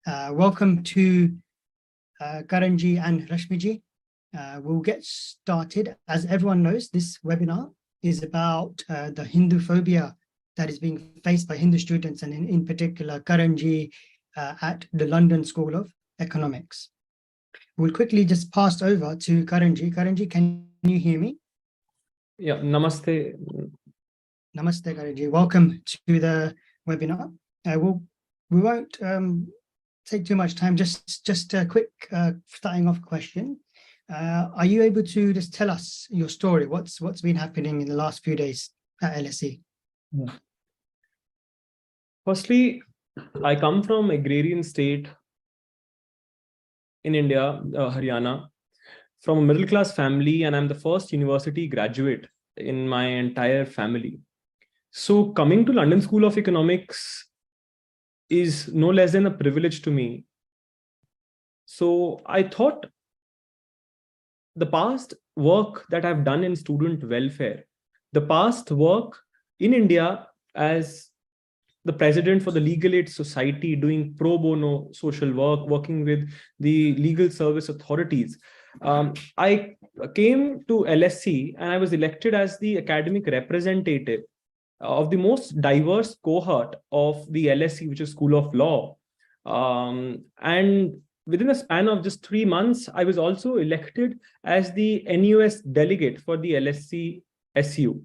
Welcome to Karanji and Rashmiji. We'll get started. As everyone knows, this webinar is about the Hinduphobia that is being faced by Hindu students, and in particular Karanji at the London School of Economics. We'll quickly just pass over to Karanji. Karanji, can you hear me? Yeah, namaste. Namaste, Karanji. Welcome to the webinar. We won't take too much time. Just a quick starting off question. Are you able to just tell us your story? What's been happening in the last few days at LSE? Yeah. Firstly, I come from agrarian state in India, Haryana, from a middle class family, and I'm the first university graduate in my entire family. So coming to London School of Economics is no less than a privilege to me. So I thought the past work that I've done in student welfare, the past work in India as the president for the Legal Aid Society, doing pro bono social work, working with the legal service authorities. I came to LSE and I was elected as the academic representative of the most diverse cohort of the LSE, which is School of Law. And within a span of just 3 months, I was also elected as the NUS delegate for the LSE SU.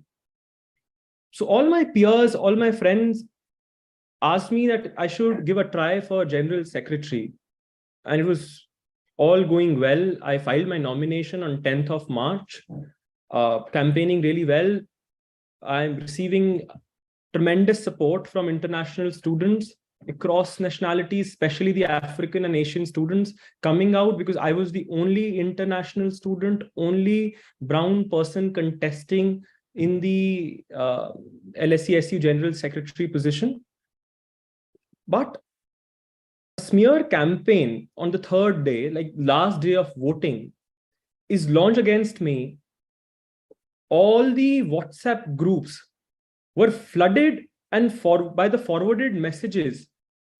So all my peers, all my friends asked me that I should give a try for General Secretary. And it was all going well. I filed my nomination on 10th of March, campaigning really well. I'm receiving tremendous support from international students across nationalities, especially the African and Asian students coming out, because I was the only international student, only brown person contesting in the LSE-SU General Secretary position. But a smear campaign on the third day, like last day of voting, is launched against me. All the WhatsApp groups were flooded and by the forwarded messages,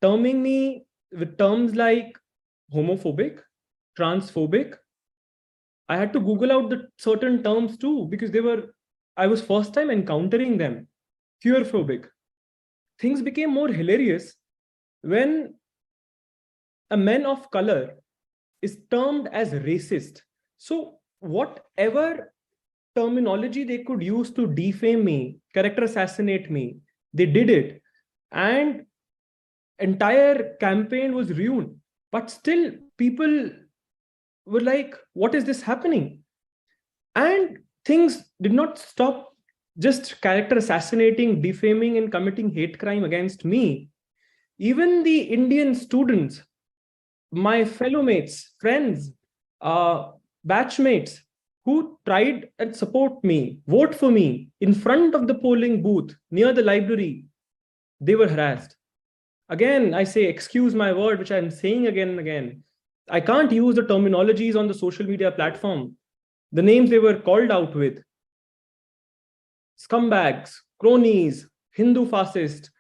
terming me with terms like homophobic, transphobic. I had to Google out the certain terms too, because I was first time encountering them. Queerphobic. Things became more hilarious when a man of color is termed as racist. So whatever terminology they could use to defame me, character assassinate me, they did it. And entire campaign was ruined. But still people were like, what is this happening? And things did not stop just character assassinating, defaming, and committing hate crime against me. Even the Indian students, my fellow mates, friends, batchmates, who tried and support me, vote for me in front of the polling booth near the library, they were harassed. Again, I say, excuse my word, which I'm saying again and again. I can't use the terminologies on the social media platform. The names they were called out with: scumbags, cronies, Hindu fascist,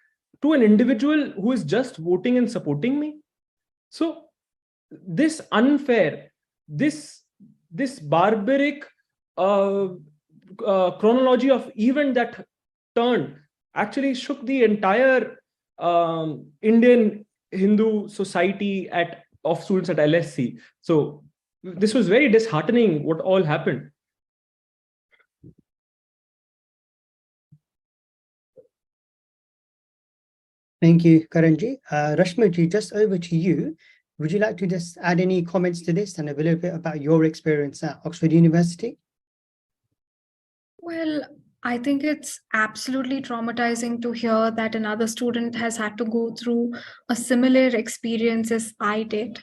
to an individual who is just voting and supporting me. So this unfair, this barbaric chronology of event that turned actually shook the entire Indian Hindu society of students at LSE. So this was very disheartening what all happened. Thank you, Karanji. Rashmiji, just over to you. Would you like to just add any comments to this and a little bit about your experience at Oxford University? Well, I think it's absolutely traumatizing to hear that another student has had to go through a similar experience as I did.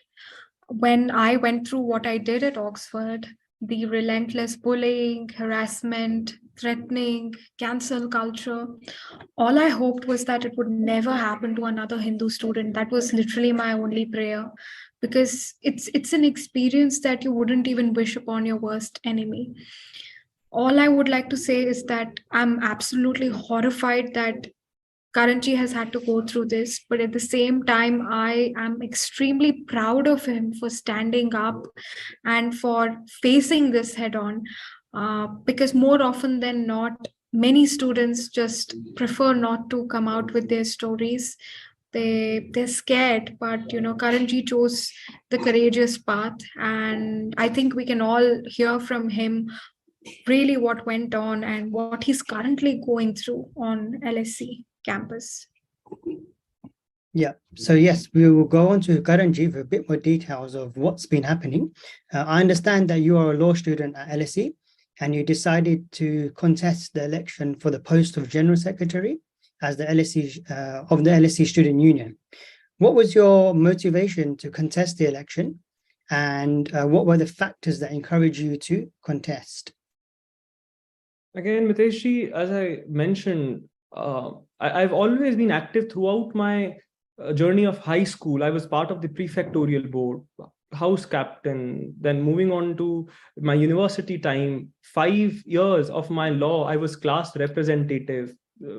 When I went through what I did at Oxford, the relentless bullying, harassment, threatening, cancel culture, all I hoped was that it would never happen to another Hindu student. That was literally my only prayer, because it's an experience that you wouldn't even wish upon your worst enemy. All I would like to say is that I'm absolutely horrified that Karanji has had to go through this, but at the same time, I am extremely proud of him for standing up and for facing this head on. Because more often than not, many students just prefer not to come out with their stories. They're scared, but Karanji chose the courageous path, and I think we can all hear from him really what went on and what he's currently going through on LSC campus. Yeah, so yes, we will go on to Karanji for a bit more details of what's been happening. I understand that you are a law student at LSE and you decided to contest the election for the post of General Secretary as the LSE of the LSE Student Union. What was your motivation to contest the election, and what were the factors that encouraged you to contest? Again, Miteshji, as I mentioned, I've always been active throughout my journey of high school. I was part of the prefectorial board, house captain, then moving on to my university time. 5 years of my law, I was class representative,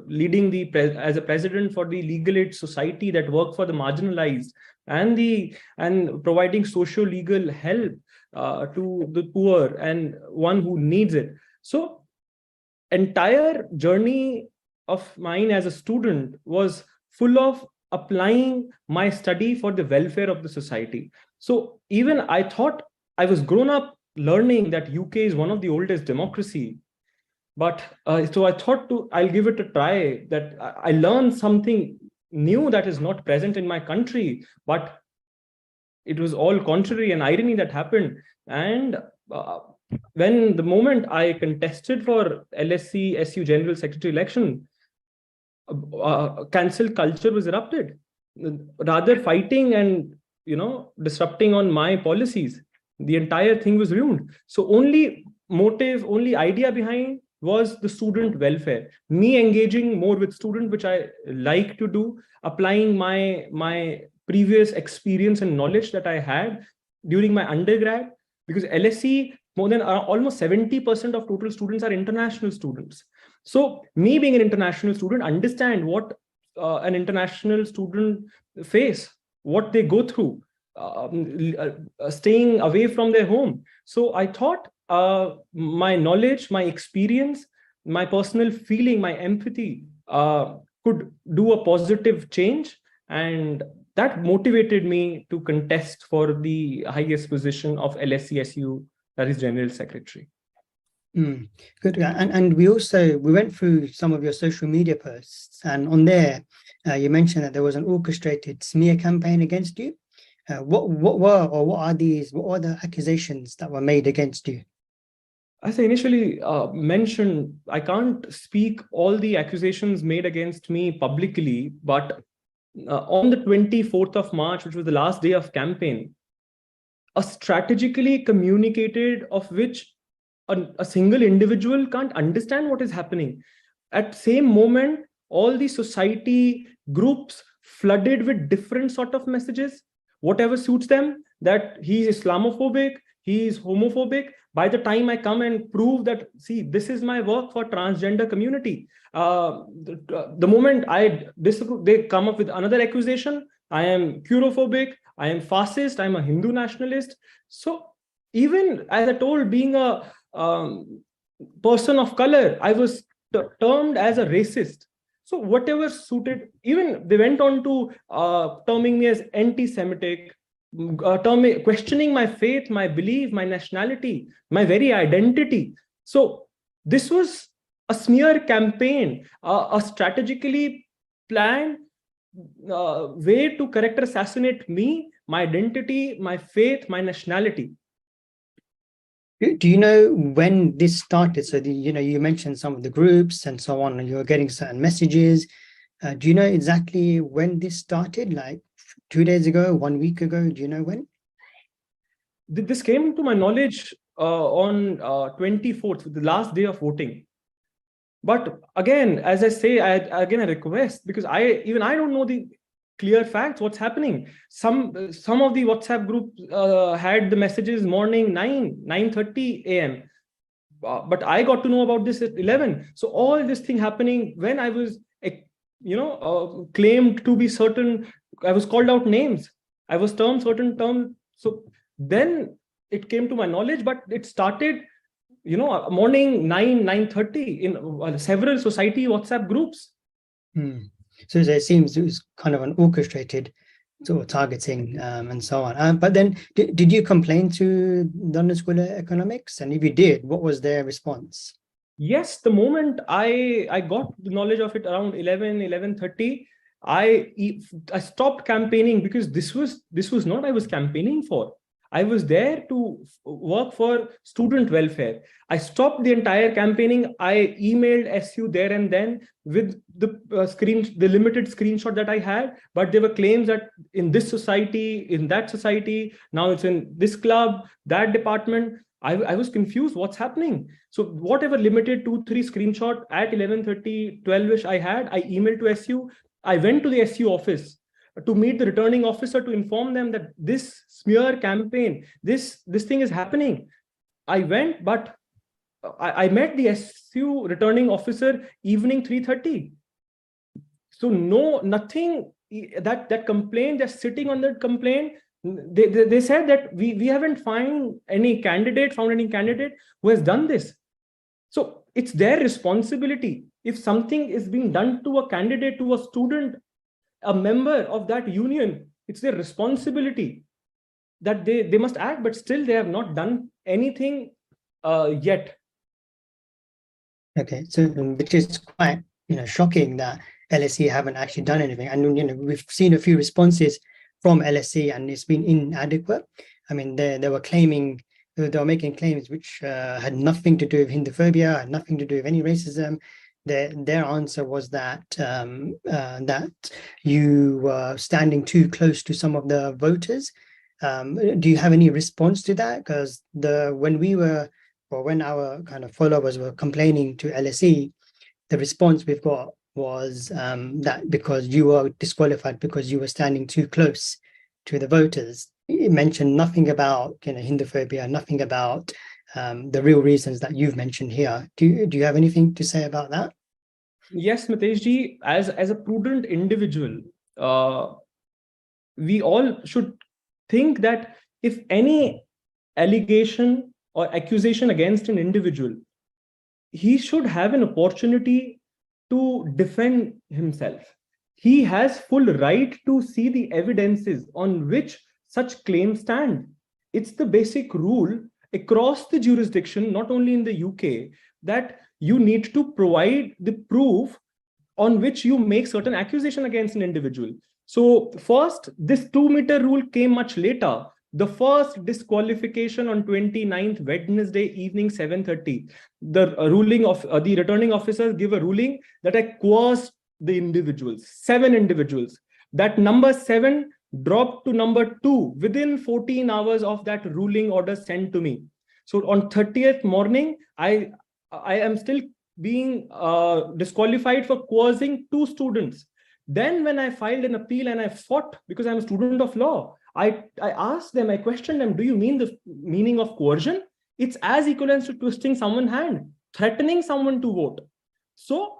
leading as a president for the legal aid society that worked for the marginalized and providing socio-legal help to the poor and one who needs it. So entire journey of mine as a student was full of applying my study for the welfare of the society. So even I thought I was grown up learning that UK is one of the oldest democracy. But so I thought I'll give it a try, that I learned something new that is not present in my country, but it was all contrary and irony that happened. And when the moment I contested for LSC SU General Secretary election, cancel culture was erupted. Rather fighting and disrupting on my policies, the entire thing was ruined. So only motive, only idea behind was the student welfare. Me engaging more with students, which I like to do, applying my previous experience and knowledge that I had during my undergrad, because LSE, more than almost 70% of total students are international students. So me being an international student, understand what an international student face, what they go through, staying away from their home. So I thought my knowledge, my experience, my personal feeling, my empathy could do a positive change. And that motivated me to contest for the highest position of LSCSU, that is General Secretary. Good. And we went through some of your social media posts, and on there you mentioned that there was an orchestrated smear campaign against you. What are the accusations that were made against you? As I initially mentioned, I can't speak all the accusations made against me publicly, but on the 24th of March, which was the last day of campaign, a strategically communicated, of which a single individual can't understand what is happening. At same moment, all the society groups flooded with different sort of messages, whatever suits them, that he is Islamophobic, he is homophobic. By the time I come and prove that, see, this is my work for transgender community, the moment I disapprove, they come up with another accusation. I am Curophobic, I am fascist, I'm a Hindu nationalist. So even as I told, being a person of color, I was termed as a racist. So whatever suited, even they went on to terming me as anti-Semitic, questioning my faith, my belief, my nationality, my very identity. So this was a smear campaign, a strategically planned way to character assassinate me, my identity, my faith, my nationality. Do you know when this started? So you mentioned some of the groups and so on, and you were getting certain messages. Do you know exactly when this started? Like 2 days ago, 1 week ago? Do you know when? This came to my knowledge on 24th, the last day of voting. But again, as I say, I request, because I don't know the clear facts, what's happening. Some of the WhatsApp groups had the messages morning 9:30 a.m. But I got to know about this at 11. So all this thing happening when I was claimed to be certain. I was called out names. I was termed certain terms. So then it came to my knowledge, but it started, morning 9:30 in several society WhatsApp groups. So it seems it was kind of an orchestrated sort of targeting and so on. But then did you complain to London School of Economics? And if you did, what was their response? Yes, the moment I got the knowledge of it around 11:30, I stopped campaigning, because this was not I was campaigning for. I was there to work for student welfare. I stopped the entire campaigning. I emailed SU there and then with the limited screenshot that I had. But there were claims that in this society, in that society, now it's in this club, that department. I was confused. What's happening? So whatever limited 2-3 screenshot at 11:30, 12ish I had, I emailed to SU. I went to the SU office to meet the returning officer to inform them that this smear campaign, this thing is happening. I went, but I met the SU returning officer evening 3:30. So nothing that complaint, they're sitting on that complaint. They said that we haven't found any candidate who has done this. So it's their responsibility. If something is being done to a candidate, to a student, a member of that union, it's their responsibility that they must act, but still they have not done anything yet. Okay, so which is quite shocking that LSE haven't actually done anything. And we've seen a few responses from LSE and it's been inadequate. I mean, they were making claims which had nothing to do with Hinduphobia, had nothing to do with any racism. Their answer was that that you were standing too close to some of the voters. Do you have any response to that? Because when our kind of followers were complaining to LSE, the response we've got was that because you were disqualified because you were standing too close to the voters. It mentioned nothing about Hinduphobia, nothing about the real reasons that you've mentioned here. Do you have anything to say about that? Yes, Miteshji, as a prudent individual, we all should think that if any allegation or accusation against an individual, he should have an opportunity to defend himself. He has full right to see the evidences on which such claims stand. It's the basic rule across the jurisdiction, not only in the UK, that you need to provide the proof on which you make certain accusation against an individual. So first, this 2-meter rule came much later. The first disqualification on 29th Wednesday evening 7:30. The ruling of the returning officers give a ruling that I coerced the individuals, 7 individuals. That number 7 dropped to number 2 within 14 hours of that ruling order sent to me. So on 30th morning, I am still being disqualified for coercing 2 students. Then when I filed an appeal and I fought, because I'm a student of law, I asked them, I questioned them, do you mean the meaning of coercion? It's as equivalent to twisting someone's hand, threatening someone to vote. So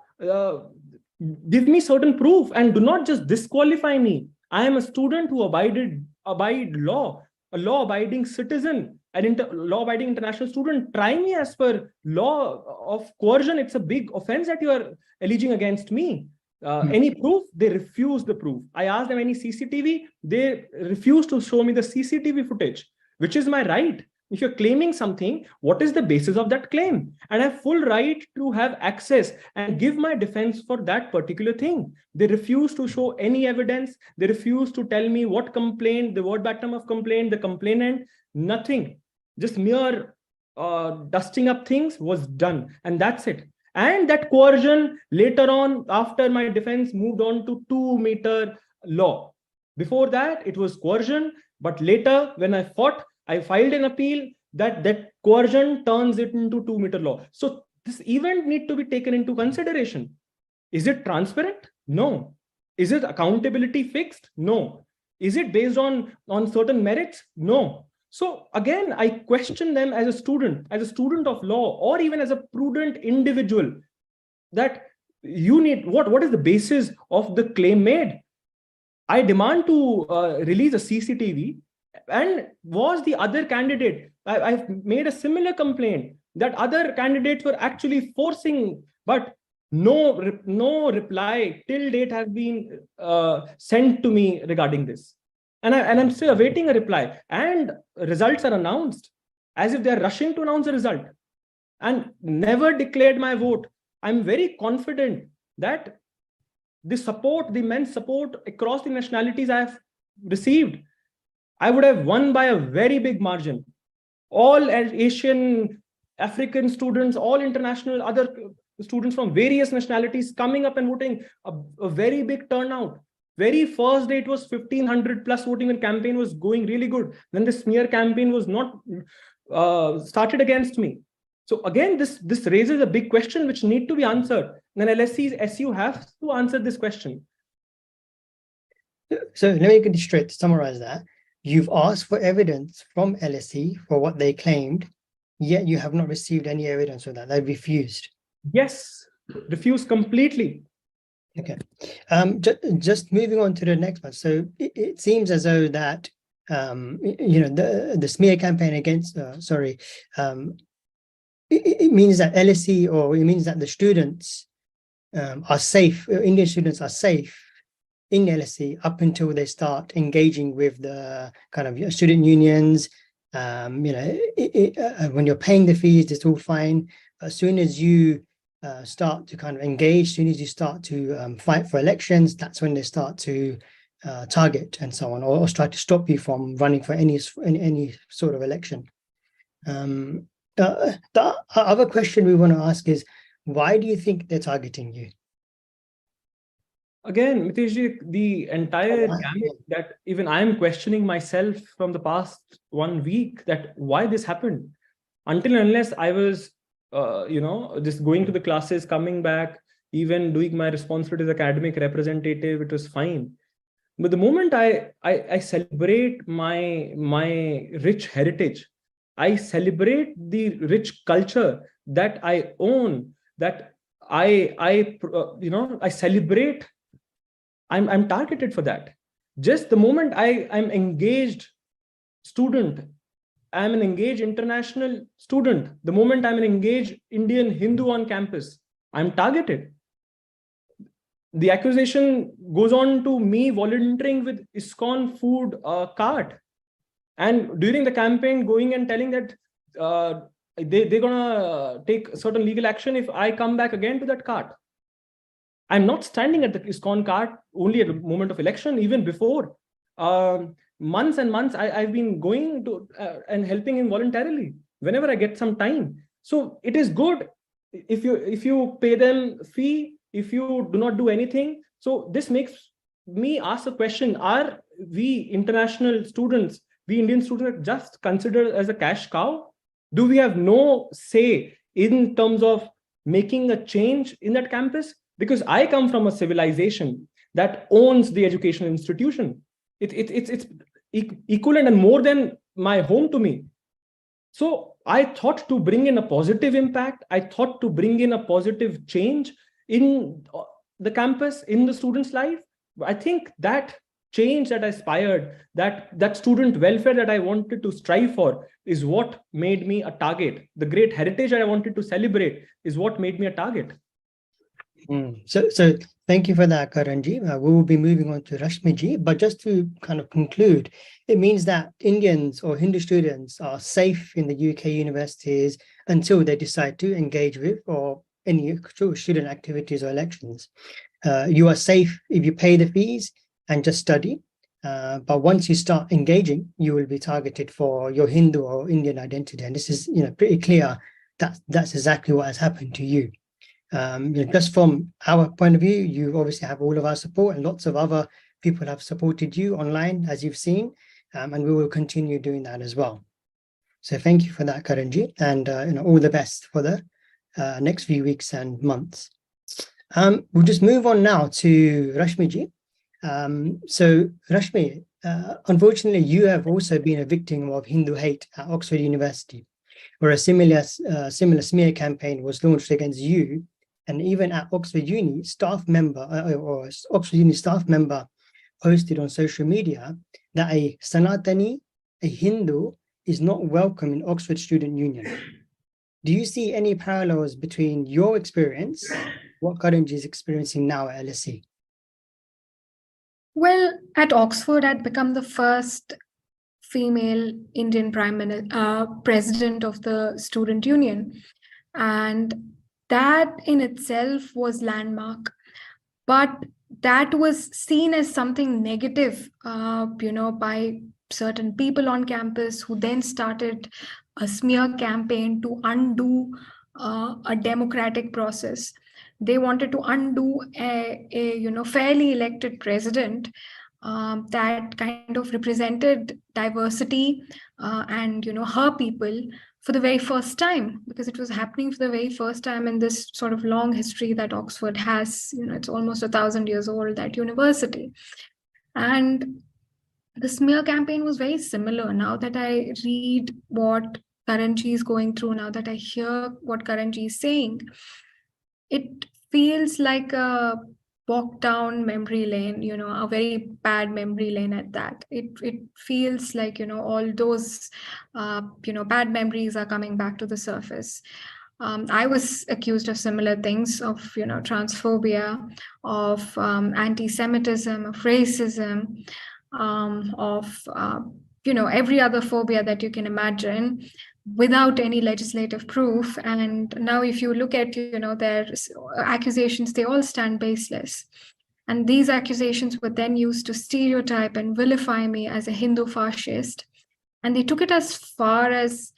give me certain proof and do not just disqualify me. I am a student who abide law, a law-abiding citizen, an law-abiding international student. Try me as per law of coercion. It's a big offense that you are alleging against me. Any proof? They refuse the proof. I asked them any CCTV. They refuse to show me the CCTV footage, which is my right. If you're claiming something, what is the basis of that claim? And I have full right to have access and give my defense for that particular thing. They refuse to show any evidence. They refuse to tell me what complaint, the verbatim of complaint, the complainant, nothing. Just mere dusting up things was done. And that's it. And that coercion later on, after my defense, moved on to 2-meter law. Before that, it was coercion. But later, when I fought, I filed an appeal that coercion turns it into 2-meter law. So this event need to be taken into consideration. Is it transparent? No. Is it accountability fixed? No. Is it based on certain merits? No. So again, I question them as a student of law, or even as a prudent individual, that you need, what is the basis of the claim made? I demand to release a CCTV. And was the other candidate, I've made a similar complaint that other candidates were actually forcing, but no reply till date has been sent to me regarding this. And I'm still awaiting a reply. And results are announced as if they're rushing to announce the result, and never declared my vote. I'm very confident that the support, the immense support across the nationalities I have received, I would have won by a very big margin. All Asian, African students, all international, other students from various nationalities coming up and voting, a very big turnout. Very first day, it was 1,500 plus voting when campaign was going really good. Then the smear campaign was not started against me. So again, this raises a big question which need to be answered. Then LSE's SU has to answer this question. So let me get it straight to summarize that. You've asked for evidence from LSE for what they claimed, yet you have not received any evidence of that. They refused. Yes, refused completely. Okay. Just moving on to the next one. So it seems as though that the smear campaign against it means that LSE, or it means that the students are safe. Indian students are safe in LSE up until they start engaging with the kind of student unions. When you're paying the fees, it's all fine. As soon as you start to kind of engage, as soon as you start to fight for elections, that's when they start to target and so on, or try to stop you from running for any sort of election. The other question we want to ask is, why do you think they're targeting you? Again, Mitishji, the entire gamut that even I am questioning myself from the past 1 week, that why this happened. Until and unless I was, just going to the classes, coming back, even doing my responsibility as academic representative, it was fine. But the moment I celebrate my rich heritage, I celebrate the rich culture that I own, that I celebrate, I'm targeted for that. Just the moment I'm engaged student, I'm an engaged international student, the moment I'm an engaged Indian Hindu on campus, I'm targeted. The accusation goes on to me volunteering with ISKCON food cart, and during the campaign going and telling that they're gonna take certain legal action if I come back again to that cart. I'm not standing at the ISKCON cart only at the moment of election. Even before, months and months, I've been going to and helping him voluntarily whenever I get some time. So it is good if you pay them fee, if you do not do anything. So this makes me ask a question: are we international students, we Indian students, just considered as a cash cow? Do we have no say in terms of making a change in that campus? Because I come from a civilization that owns the educational institution. It's equivalent and more than my home to me. So I thought to bring in a positive impact. I thought to bring in a positive change in the campus, in the student's life. I think that change that I aspired, that student welfare that I wanted to strive for, is what made me a target. The great heritage I wanted to celebrate is what made me a target. So thank you for that, Karanji. We will be moving on to Rashmiji, but just to kind of conclude, it means that Indians or Hindu students are safe in the UK universities until they decide to engage with or any student activities or elections. You are safe if you pay the fees and just study. But once you start engaging, you will be targeted for your Hindu or Indian identity. And this is, pretty clear that that's exactly what has happened to you. Just from our point of view, you obviously have all of our support, and lots of other people have supported you online, as you've seen, and we will continue doing that as well. So thank you for that, Karanji, and all the best for the next few weeks and months. We'll just move on now to Rashmiji. So Rashmi, unfortunately, you have also been a victim of Hindu hate at Oxford University, where a similar smear campaign was launched against you And even at Oxford Uni, Oxford Uni staff member posted on social media that a Sanatani, a Hindu, is not welcome in Oxford Student Union. Do you see any parallels between your experience, what Karanji is experiencing now at LSE? Well, at Oxford, I'd become the first female Indian president of the student union. And that in itself was landmark. But that was seen as something negative, by certain people on campus who then started a smear campaign to undo a democratic process. They wanted to undo a fairly elected president that kind of represented diversity and her people for the very first time, because it was happening for the very first time in this sort of long history that Oxford has. It's almost 1,000 years old, that university. And the smear campaign was very similar. Now that I read what Karanji is going through, now that I hear what Karanji is saying, it feels like a walk down memory lane, a very bad memory lane at that. It feels like, all those, bad memories are coming back to the surface. I was accused of similar things, of, transphobia, of anti-Semitism, of racism, of, every other phobia that you can imagine, without any legislative proof. And now if you look at their accusations, they all stand baseless. And these accusations were then used to stereotype and vilify me as a Hindu fascist. And they took it as far as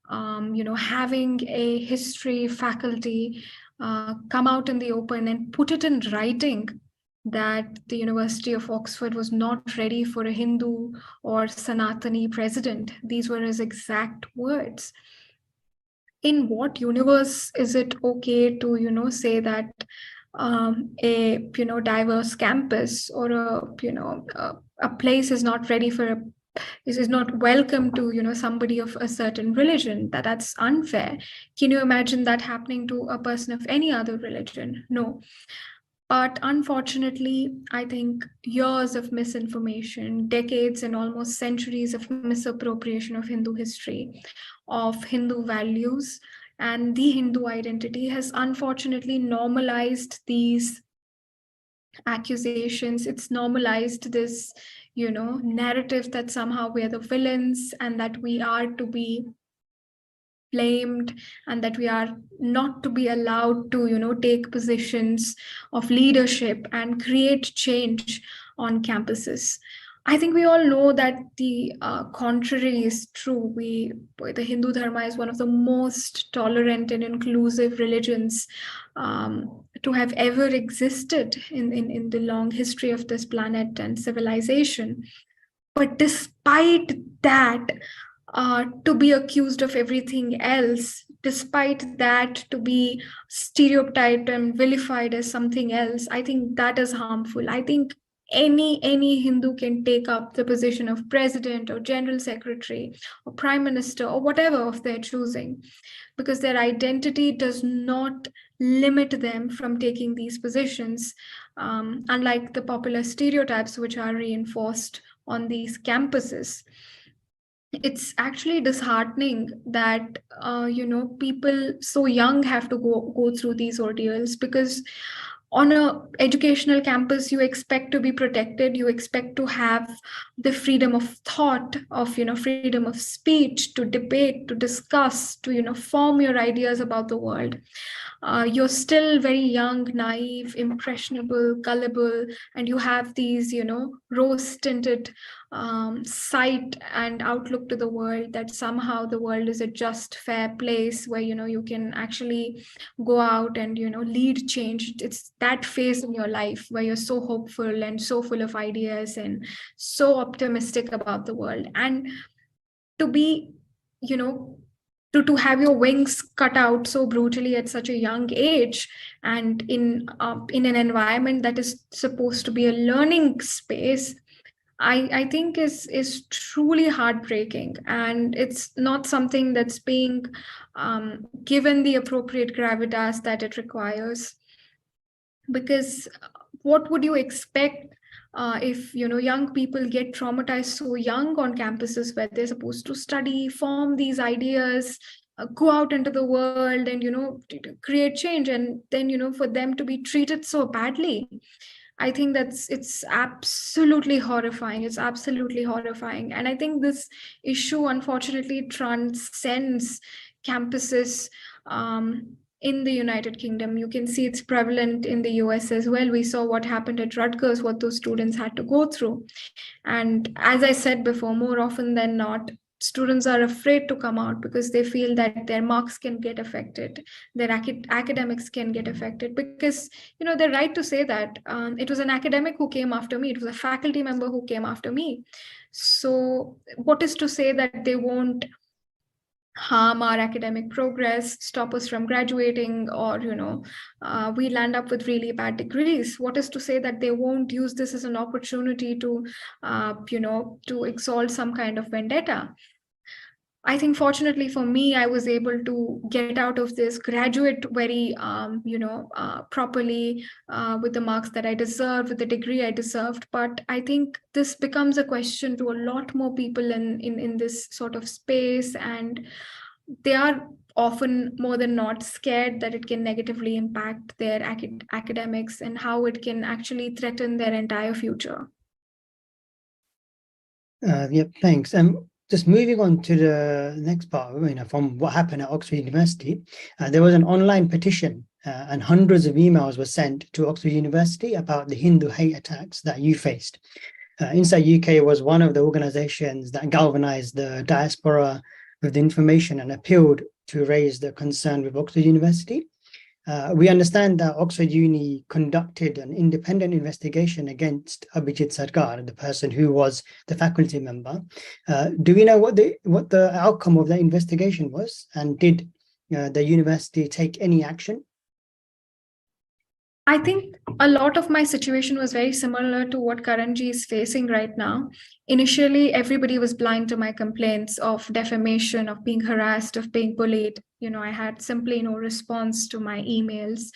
having a history faculty come out in the open and put it in writing that the University of Oxford was not ready for a Hindu or Sanatani president. These were his exact words. In what universe is it okay to, say that a diverse campus or a place is not ready for is not welcome to somebody of a certain religion? That's unfair. Can you imagine that happening to a person of any other religion? No. But unfortunately, I think years of misinformation, decades and almost centuries of misappropriation of Hindu history, of Hindu values, and the Hindu identity has unfortunately normalized these accusations. It's normalized this, narrative that somehow we are the villains and that we are to be blamed and that we are not to be allowed to take positions of leadership and create change on campuses. I think we all know that the contrary is true. The Hindu Dharma is one of the most tolerant and inclusive religions to have ever existed in the long history of this planet and civilization. But despite that, to be accused of everything else, despite that, to be stereotyped and vilified as something else, I think that is harmful. I think any Hindu can take up the position of president or general secretary or prime minister or whatever of their choosing, because their identity does not limit them from taking these positions, unlike the popular stereotypes which are reinforced on these campuses. It's actually disheartening that people so young have to go through these ordeals, because on a educational campus you expect to be protected, you expect to have the freedom of thought, of freedom of speech, to debate, to discuss, to form your ideas about the world. You're still very young, naive, impressionable, gullible, and you have these rose-tinted sight and outlook to the world, that somehow the world is a just, fair place where you can actually go out and lead change. It's that phase in your life where you're so hopeful and so full of ideas and so optimistic about the world, and to be to have your wings cut out so brutally at such a young age, and in an environment that is supposed to be a learning space, I think is truly heartbreaking, and it's not something that's being given the appropriate gravitas that it requires. because what would you expect if young people get traumatized so young on campuses where they're supposed to study, form these ideas, go out into the world and create change, and then for them to be treated so badly. I think it's absolutely horrifying. It's absolutely horrifying. And I think this issue unfortunately transcends campuses in the United Kingdom. You can see it's prevalent in the US as well. We saw what happened at Rutgers, what those students had to go through. And as I said before, more often than not, students are afraid to come out because they feel that their marks can get affected, their academics can get affected, because they're right to say that it was an academic who came after me, it was a faculty member who came after me. So what is to say that they won't harm our academic progress, stop us from graduating, or we land up with really bad degrees? What is to say that they won't use this as an opportunity to to exalt some kind of vendetta? I think fortunately for me, I was able to get out of this, graduate very, properly, with the marks that I deserved, with the degree I deserved. But I think this becomes a question to a lot more people in this sort of space, and they are often more than not scared that it can negatively impact their academics and how it can actually threaten their entire future. Yep, thanks. Just moving on to the next part, from what happened at Oxford University, there was an online petition and hundreds of emails were sent to Oxford University about the Hindu hate attacks that you faced. Insight UK was one of the organizations that galvanized the diaspora with the information and appealed to raise the concern with Oxford University. We understand that Oxford Uni conducted an independent investigation against Abhijit Sarkar, the person who was the faculty member. Do we know what the outcome of that investigation was, and did the university take any action? I think a lot of my situation was very similar to what Karanji is facing right now. Initially, everybody was blind to my complaints of defamation, of being harassed, of being bullied. I had simply no response to my emails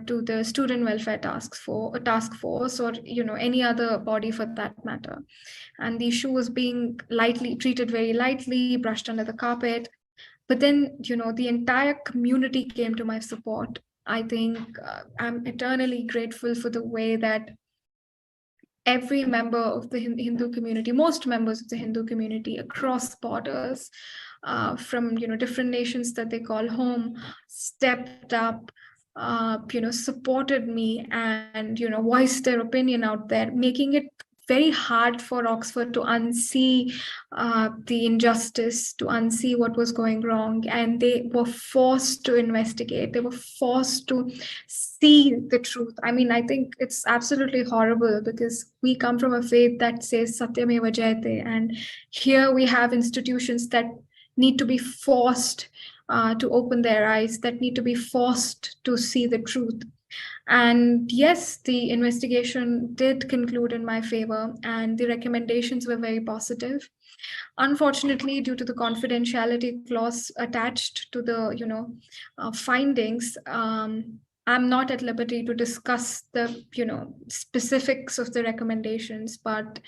to the student welfare task force, or any other body for that matter. And the issue was being treated very lightly, brushed under the carpet. But then, the entire community came to my support. I think I'm eternally grateful for the way that every member of the Hindu community, most members of the Hindu community across borders, from different nations that they call home, stepped up, supported me, and voiced their opinion out there, making it very hard for Oxford to unsee the injustice, to unsee what was going wrong. And they were forced to investigate. They were forced to see the truth. I mean, I think it's absolutely horrible because we come from a faith that says Satyameva Jayate. And here we have institutions that need to be forced to open their eyes, that need to be forced to see the truth. And yes, the investigation did conclude in my favor, and the recommendations were very positive. Unfortunately, due to the confidentiality clause attached to the findings, I'm not at liberty to discuss the specifics of the recommendations, but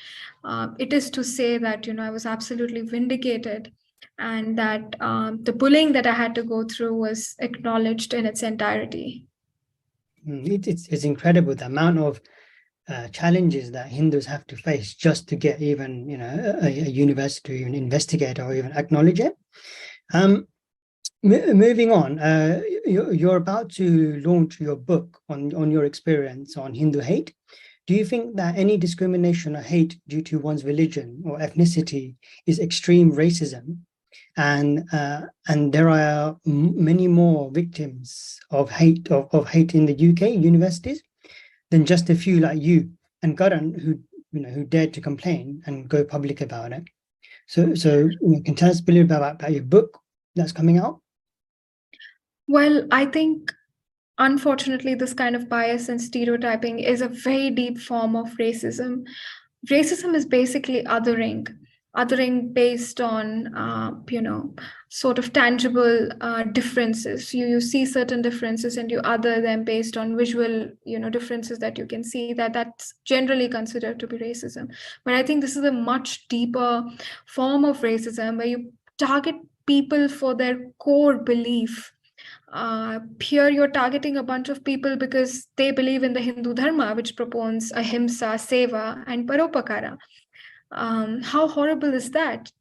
it is to say that I was absolutely vindicated, and that the bullying that I had to go through was acknowledged in its entirety. It's incredible the amount of challenges that Hindus have to face just to get even a university to even investigate or even acknowledge it. Moving on, you're about to launch your book on your experience on Hindu hate. Do you think that any discrimination or hate due to one's religion or ethnicity is extreme racism? And there are many more victims of hate in the UK universities than just a few like you and Karan who dared to complain and go public about it. So can you tell us a little bit about your book that's coming out? Well, I think unfortunately this kind of bias and stereotyping is a very deep form of racism. Racism is basically othering based on sort of tangible differences. You see certain differences and you other them based on visual, differences that you can see, that's generally considered to be racism. But I think this is a much deeper form of racism where you target people for their core belief. Here you're targeting a bunch of people because they believe in the Hindu dharma, which proposes ahimsa, seva, and paropakara. How horrible is that?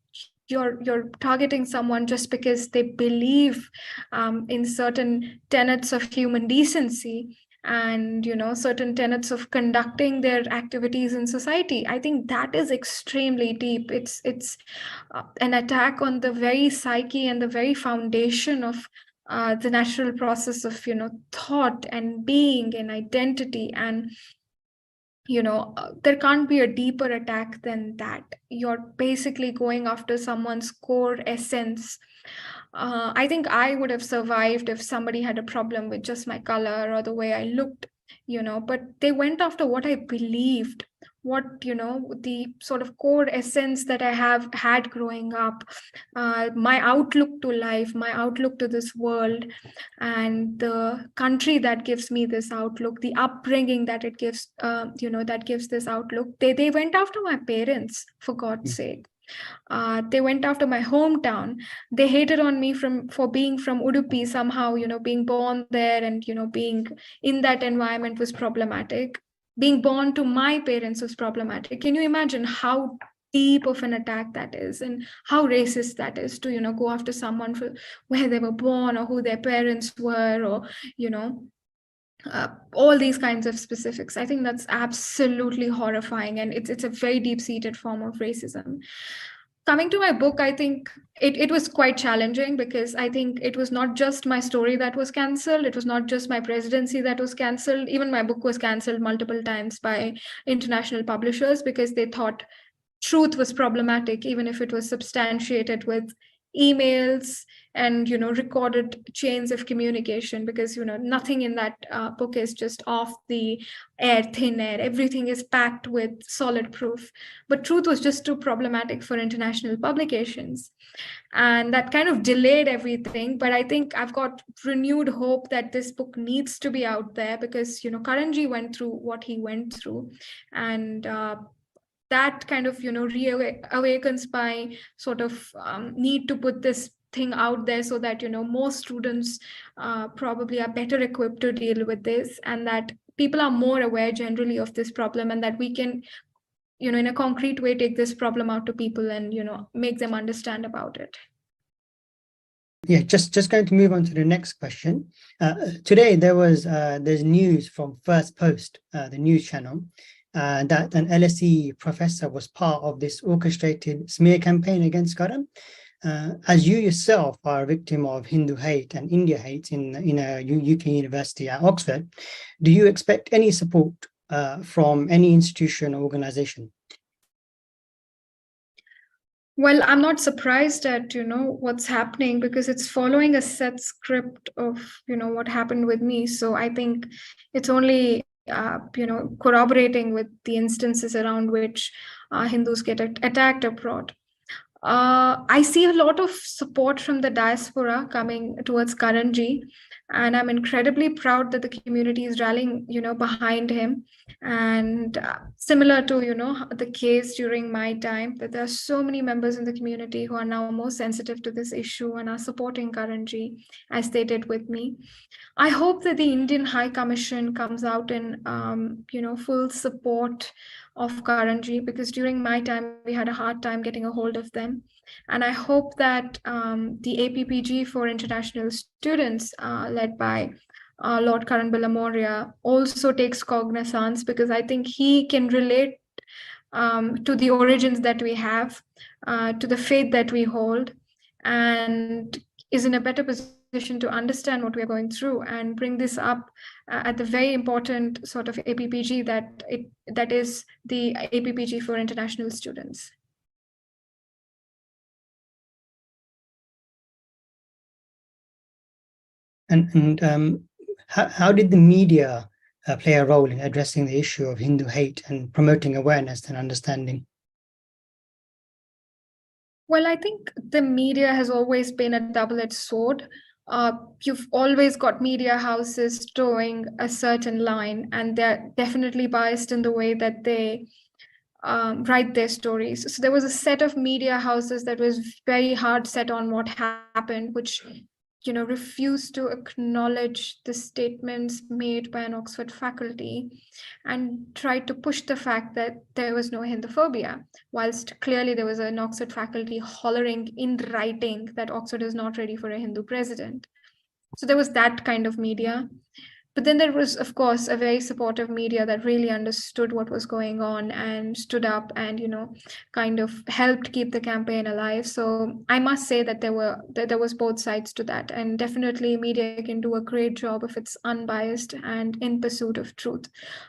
You're targeting someone just because they believe in certain tenets of human decency and certain tenets of conducting their activities in society. I think that is extremely deep. It's an attack on the very psyche and the very foundation of the natural process of thought and being and identity. And there can't be a deeper attack than that. You're basically going after someone's core essence. I think I would have survived if somebody had a problem with just my color or the way I looked, but they went after what I believed, what, the sort of core essence that I have had growing up, my outlook to life, my outlook to this world, and the country that gives me this outlook, the upbringing that it gives, that gives this outlook. They went after my parents, for God's sake. They went after my hometown. They hated on me for being from Udupi somehow, being born there and, being in that environment was problematic. Being born to my parents was problematic. Can you imagine how deep of an attack that is and how racist that is to, go after someone for where they were born or who their parents were or, all these kinds of specifics. I think that's absolutely horrifying, and it's a very deep-seated form of racism. Coming to my book, I think it was quite challenging because I think it was not just my story that was cancelled. It was not just my presidency that was cancelled. Even my book was cancelled multiple times by international publishers because they thought truth was problematic, even if it was substantiated with emails and recorded chains of communication, because nothing in that book is just off the thin air. Everything is packed with solid proof, but truth was just too problematic for international publications, and that kind of delayed everything. But I think I've got renewed hope that this book needs to be out there because Karanji went through what he went through, and that kind of reawakens my sort of need to put this thing out there so that most students probably are better equipped to deal with this, and that people are more aware generally of this problem, and that we can in a concrete way take this problem out to people and make them understand about it. Yeah, just going to move on to the next question. Today there's news from First Post, the news channel, that an LSE professor was part of this orchestrated smear campaign against Karan. As you yourself are a victim of Hindu hate and India hate in a UK university at Oxford, do you expect any support from any institution or organization? Well, I'm not surprised at what's happening because it's following a set script of what happened with me. So I think it's only corroborating with the instances around which Hindus get attacked abroad. I see a lot of support from the diaspora coming towards Karanji, and I'm incredibly proud that the community is rallying, behind him. And similar to, the case during my time, that there are so many members in the community who are now more sensitive to this issue and are supporting Karanji as they did with me. I hope that the Indian High Commission comes out in, full support of Karanji, because during my time, we had a hard time getting a hold of them. And I hope that the APPG for international students, led by Lord Karan Maurya, also takes cognizance, because I think he can relate to the origins that we have, to the faith that we hold, and is in a better position to understand what we're going through and bring this up at the very important sort of APPG that is the APPG for international students. And how did the media play a role in addressing the issue of Hindu hate and promoting awareness and understanding? Well, I think the media has always been a double-edged sword. You've always got media houses towing a certain line, and they're definitely biased in the way that they write their stories. So there was a set of media houses that was very hard set on what happened, which refused to acknowledge the statements made by an Oxford faculty and tried to push the fact that there was no Hinduphobia, whilst clearly there was an Oxford faculty hollering in writing that Oxford is not ready for a Hindu president. So there was that kind of media. But then there was, of course, a very supportive media that really understood what was going on and stood up and, kind of helped keep the campaign alive. So I must say that there was both sides to that. And definitely media can do a great job if it's unbiased and in pursuit of truth.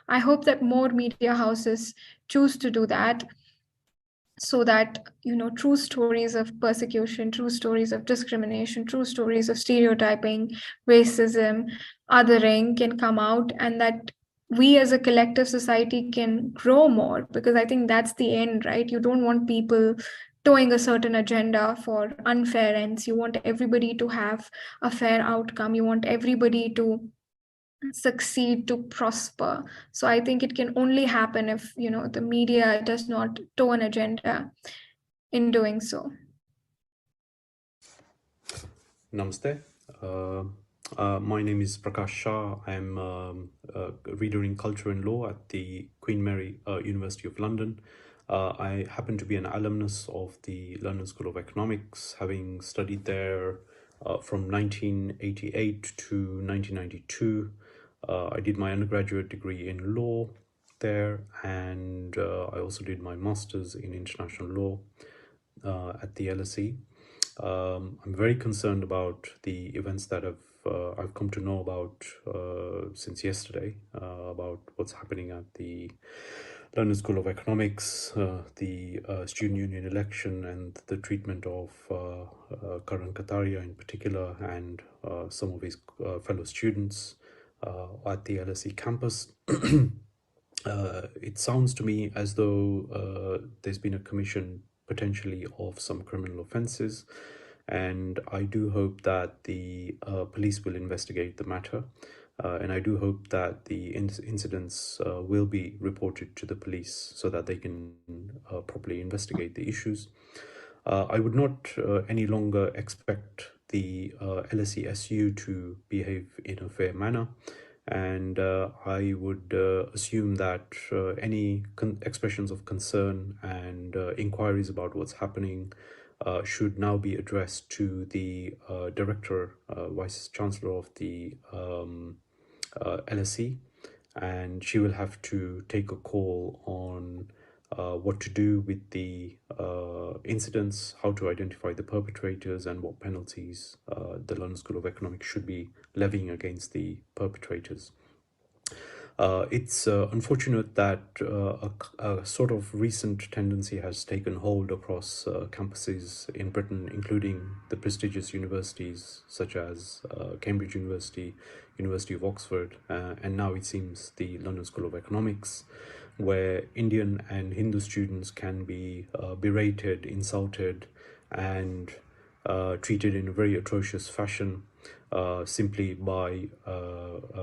I hope that more media houses choose to do that, so that true stories of persecution, true stories of discrimination, true stories of stereotyping, racism, othering can come out, and that we as a collective society can grow more, because I think that's the end, right? You don't want people towing a certain agenda for unfair ends. You want everybody to have a fair outcome. You want everybody to succeed, to prosper. So I think it can only happen if the media does not tow an agenda in doing so. Namaste. My name is Prakash Shah. I'm a reader in culture and law at the Queen Mary University of London. I happen to be an alumnus of the London School of Economics, having studied there from 1988 to 1992. I did my undergraduate degree in law there, and I also did my master's in international law at the LSE. I'm very concerned about the events that I've come to know about since yesterday, about what's happening at the London School of Economics, the student union election, and the treatment of Karan Kataria in particular, and some of his fellow students at the LSE campus. It sounds to me as though there's been a commission potentially of some criminal offences, and I do hope that the police will investigate the matter, and I do hope that the incidents will be reported to the police so that they can properly investigate the issues. I would not any longer expect the LSESU to behave in a fair manner, and I would assume that any expressions of concern and inquiries about what's happening should now be addressed to the Director, Vice Chancellor of the LSE, and she will have to take a call on what to do with the incidents, how to identify the perpetrators, and what penalties the London School of Economics should be levying against the perpetrators. It's unfortunate that a sort of recent tendency has taken hold across campuses in Britain, including the prestigious universities such as Cambridge University, University of Oxford, and now it seems the London School of Economics, where Indian and Hindu students can be berated, insulted, and treated in a very atrocious fashion, simply by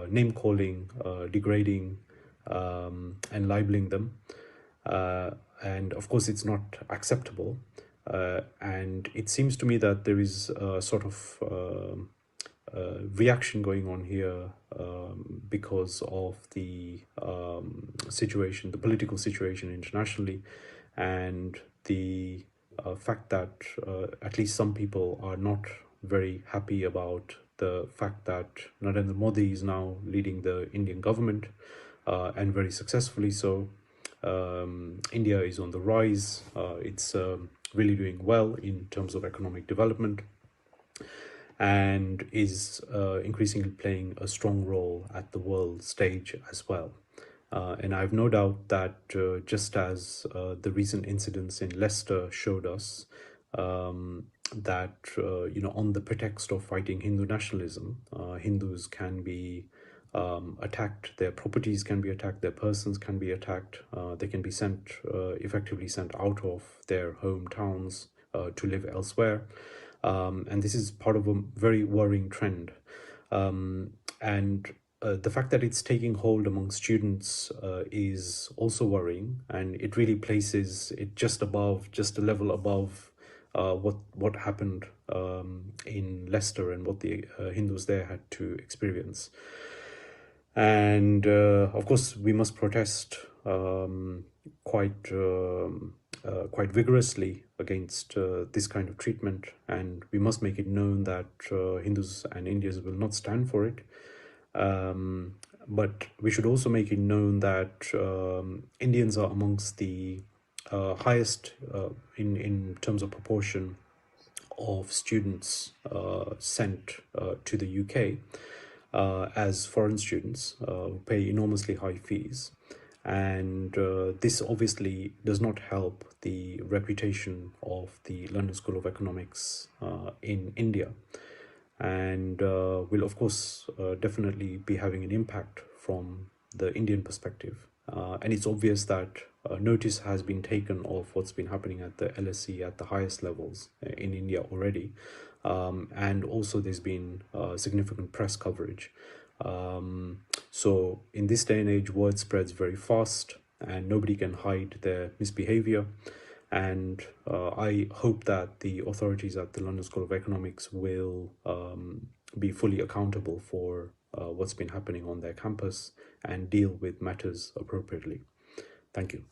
name calling, degrading, and libeling them. And of course, it's not acceptable. And it seems to me that there is a sort of reaction going on here because of the situation, the political situation internationally, and the fact that at least some people are not very happy about the fact that Narendra Modi is now leading the Indian government, and very successfully so. India is on the rise. It's really doing well in terms of economic development, and is increasingly playing a strong role at the world stage as well. And I have no doubt that just as the recent incidents in Leicester showed us, that on the pretext of fighting Hindu nationalism, Hindus can be attacked, their properties can be attacked, their persons can be attacked, they can be effectively sent out of their hometowns to live elsewhere. And this is part of a very worrying trend. And the fact that it's taking hold among students is also worrying, and it really places it just a level above what happened in Leicester and what the Hindus there had to experience. And of course, we must protest quite vigorously against this kind of treatment, and we must make it known that Hindus and Indians will not stand for it. But we should also make it known that Indians are amongst the highest in terms of proportion of students sent to the UK as foreign students who pay enormously high fees. And this obviously does not help the reputation of the London School of Economics in India, and will of course definitely be having an impact from the Indian perspective. And it's obvious that notice has been taken of what's been happening at the LSE at the highest levels in India already, and also there's been significant press coverage. So in this day and age, word spreads very fast, and nobody can hide their misbehavior. And I hope that the authorities at the London School of Economics will be fully accountable for what's been happening on their campus and deal with matters appropriately. Thank you.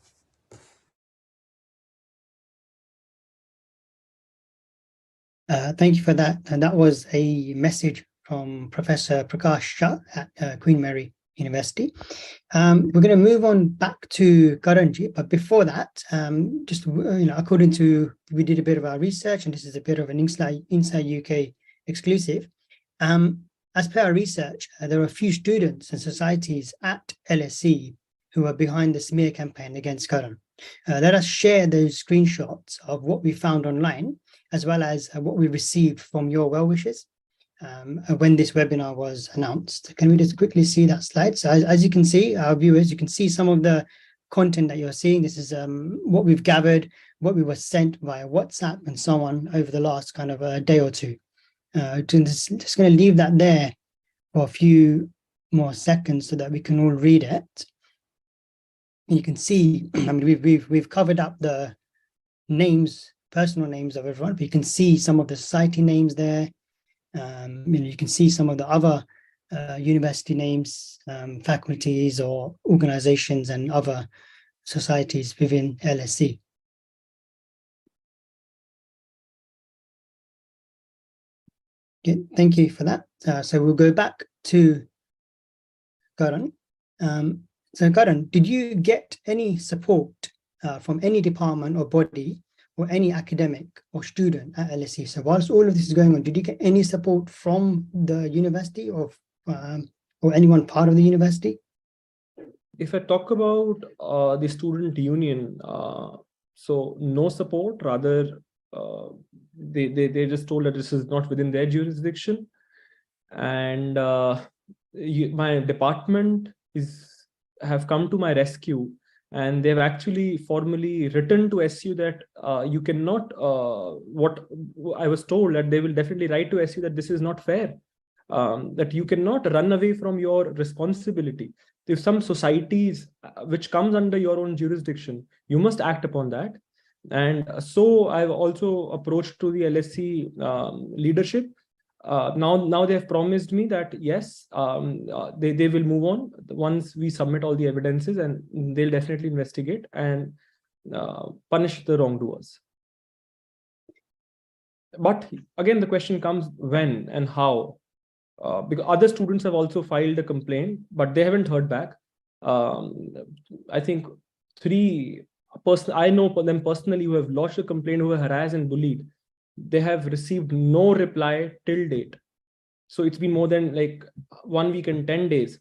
Thank you for that. And that was a message from Professor Prakash Shah at Queen Mary University. We're going to move on back to Karanji, but before that, just according to, we did a bit of our research, and this is a bit of an Inside UK exclusive. As per our research, there are a few students and societies at LSE who are behind the smear campaign against Karan. Let us share those screenshots of what we found online, as well as what we received from your well wishes when this webinar was announced. Can we just quickly see that slide? So as you can see, our viewers, you can see some of the content that you're seeing. This is what we've gathered, what we were sent via WhatsApp and so on over the last kind of a day or two. Just going to leave that there for a few more seconds so that we can all read it. And you can see, I mean, we've covered up the names, personal names of everyone, but you can see some of the society names there. You can see some of the other university names, faculties or organizations and other societies within LSE. Okay, thank you for that. So we'll go back to Karan. So Karan, did you get any support from any department or body or any academic or student at LSE? So whilst all of this is going on, did you get any support from the university or anyone part of the university? If I talk about the student union, so no support, rather they just told that this is not within their jurisdiction. And my department have come to my rescue, and they've actually formally written to SU that you cannot, what I was told, that they will definitely write to SU that this is not fair, that you cannot run away from your responsibility. If some societies which comes under your own jurisdiction, you must act upon that. And so I've also approached to the LSE leadership. Now they have promised me that yes, they will move on once we submit all the evidences, and they'll definitely investigate and punish the wrongdoers. But again, the question comes when and how, because other students have also filed a complaint, but they haven't heard back. I think 3 person I know them personally who have lodged a complaint, who were harassed and bullied. They have received no reply till date. So it's been more than like 1 week and 10 days.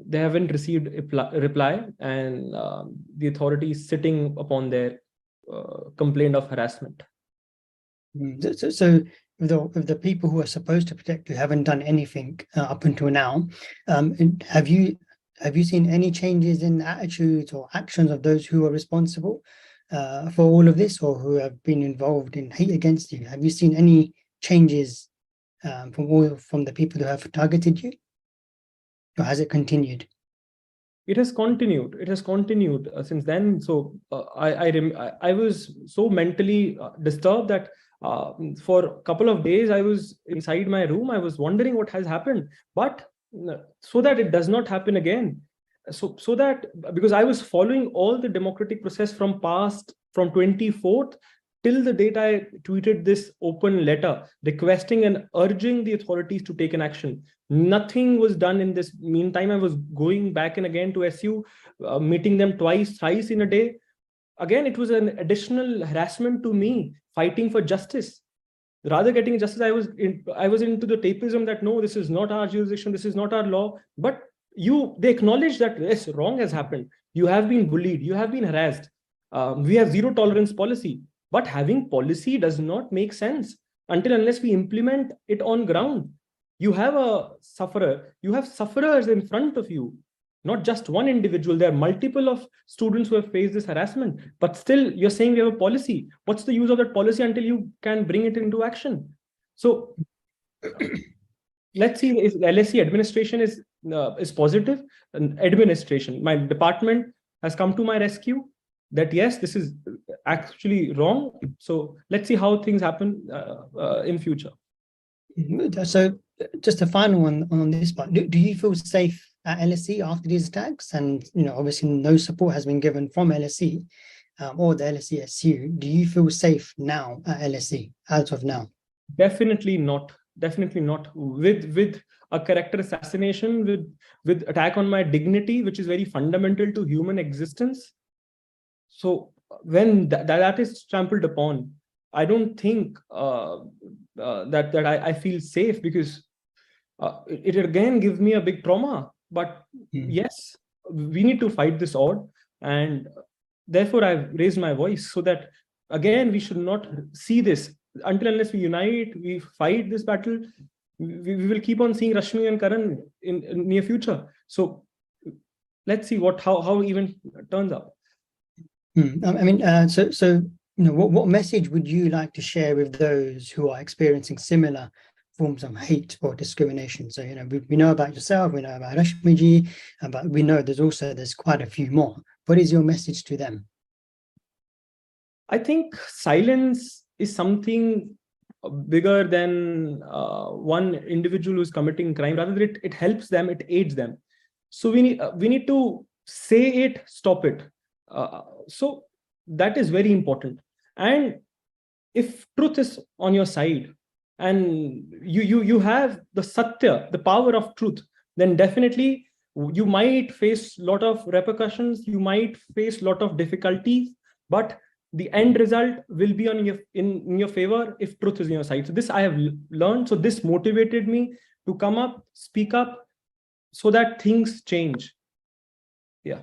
They haven't received a reply, and the authority is sitting upon their complaint of harassment. So if the people who are supposed to protect you haven't done anything up until now, have you seen any changes in attitudes or actions of those who are responsible? for all of this, or who have been involved in hate against you? Have you seen any changes from the people who have targeted you, or has it continued? It has continued. It has continued since then. So I was so mentally disturbed that for a couple of days I was inside my room. I was wondering what has happened, but so that it does not happen again. So that, because I was following all the democratic process from 24th till the date I tweeted this open letter requesting and urging the authorities to take an action. Nothing was done in this meantime. I was going back and again to SU, meeting them twice, thrice in a day. Again, it was an additional harassment to me, fighting for justice. Rather getting justice, I was into the tapism that no, this is not our jurisdiction, this is not our law. But they acknowledge that yes, wrong has happened. You have been bullied, you have been harassed. We have zero tolerance policy. But having policy does not make sense unless we implement it on ground. You have a sufferer, you have sufferers in front of you, not just one individual. There are multiple of students who have faced this harassment, but still you're saying we have a policy. What's the use of that policy until you can bring it into action? So let's see if LSE administration is positive. Administration, my department has come to my rescue that yes, this is actually wrong. So let's see how things happen in future. So just a final one on this part. Do you feel safe at LSE after these attacks? And obviously no support has been given from LSE or the LSE SU. Do you feel safe now at LSE as of now? Definitely not. Definitely not. With a character assassination, with attack on my dignity, which is very fundamental to human existence. So when that is trampled upon, I don't think that I feel safe, because it again gives me a big trauma. But yes, we need to fight this odd, and therefore I've raised my voice so that again we should not see this. Unless we unite, we fight this battle, we will keep on seeing Rashmi and Karan in near future. So let's see how even turns out. I mean, so what message would you like to share with those who are experiencing similar forms of hate or discrimination? So we know about yourself, we know about Rashmi ji, but we know there's quite a few more. What is your message to them? I think silence is something bigger than one individual who's committing crime. Rather, it helps them, it aids them. So we need to say it, stop it. So that is very important. And if truth is on your side and you have the satya, the power of truth, then definitely you might face a lot of repercussions, you might face a lot of difficulties, but the end result will be in your favor if truth is on your side. So this I have learned. So this motivated me to come up, speak up, so that things change. Yeah.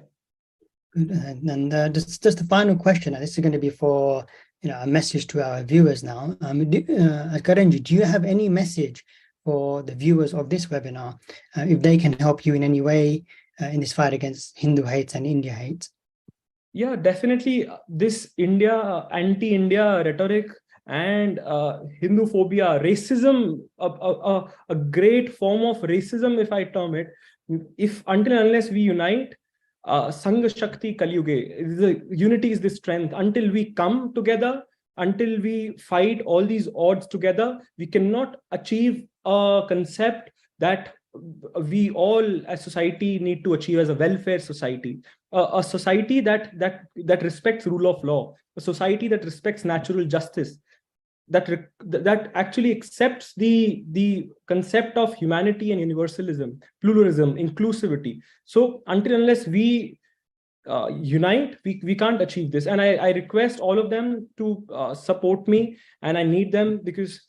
And just a final question, and this is going to be for a message to our viewers now. Karanji, do you have any message for the viewers of this webinar, if they can help you in any way in this fight against Hindu hate and India hate? Yeah, definitely. This anti-India rhetoric and Hinduphobia, racism, a great form of racism, if I term it, if unless we unite, Sangha Shakti Kalyuge, the unity is the strength. Until we come together, until we fight all these odds together, we cannot achieve a concept that we all as society need to achieve as a welfare society, a society that respects rule of law, a society that respects natural justice, that actually accepts the concept of humanity and universalism, pluralism, inclusivity. So unless we unite, we can't achieve this. And I request all of them to support me, and I need them because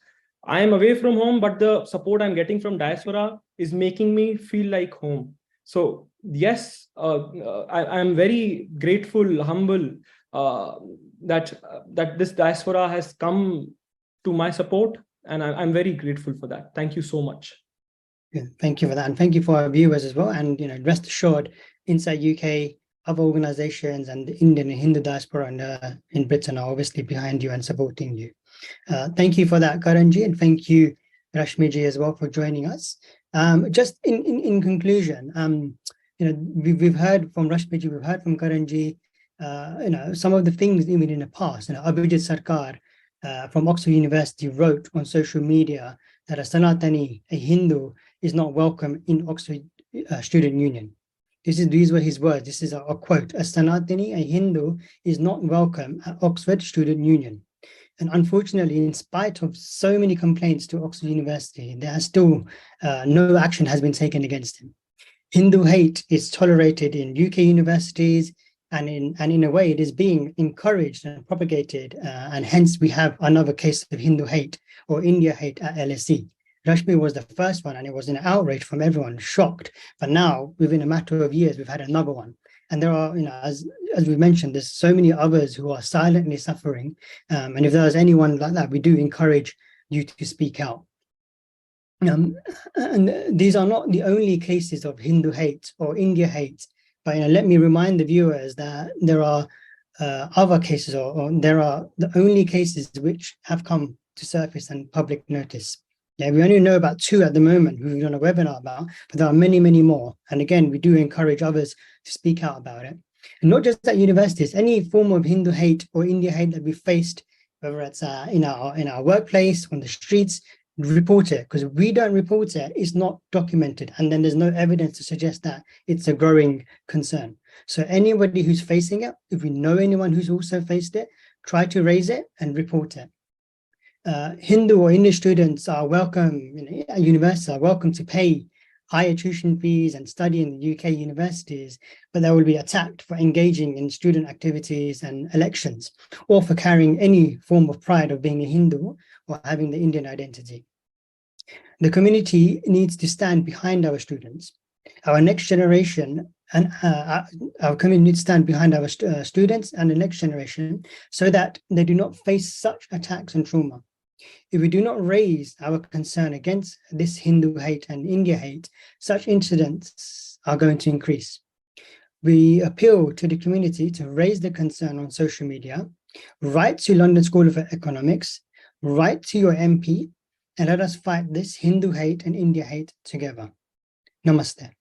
I am away from home, but the support I'm getting from diaspora is making me feel like home. So yes, I'm very grateful, humble that this diaspora has come to my support, and I'm very grateful for that. Thank you so much. Yeah, thank you for that, and thank you for our viewers as well. And rest assured, Inside UK other organizations and the Indian and Hindu diaspora in Britain are obviously behind you and supporting you. Thank you for that, Karanji, and thank you, Rashmiji, as well for joining us. Just in conclusion, we've heard from Rashmiji, we've heard from Karanji, some of the things even in the past. Abhijit Sarkar from Oxford University wrote on social media that a Sanatani, a Hindu, is not welcome in Oxford Student Union. These were his words. This is a quote: "A Sanatani, a Hindu, is not welcome at Oxford Student Union." And unfortunately, in spite of so many complaints to Oxford University, there has still no action has been taken against him. Hindu hate is tolerated in UK universities, and in a way, it is being encouraged and propagated, and hence we have another case of Hindu hate or India hate at LSE. Rashmi was the first one, and it was an outrage from everyone, shocked. But now, within a matter of years, we've had another one. And there are, as we mentioned, there's so many others who are silently suffering. And if there's anyone like that, we do encourage you to speak out. And these are not the only cases of Hindu hate or India hate. But let me remind the viewers that there are other cases, or there are the only cases which have come to surface and public notice. Yeah, we only know about 2 at the moment who we've done a webinar about, but there are many, many more. And again, we do encourage others to speak out about it. And not just at universities, any form of Hindu hate or India hate that we faced, whether it's in our workplace, on the streets, report it, because if we don't report it, it's not documented. And then there's no evidence to suggest that it's a growing concern. So anybody who's facing it, if we know anyone who's also faced it, try to raise it and report it. Hindu or Indian students are welcome, at universities are welcome to pay higher tuition fees and study in the UK universities, but they will be attacked for engaging in student activities and elections, or for carrying any form of pride of being a Hindu or having the Indian identity. The community needs to stand behind our students, our next generation, and our community needs to stand behind our students and the next generation so that they do not face such attacks and trauma. If we do not raise our concern against this Hindu hate and India hate, such incidents are going to increase. We appeal to the community to raise the concern on social media, write to London School of Economics, write to your MP, and let us fight this Hindu hate and India hate together. Namaste.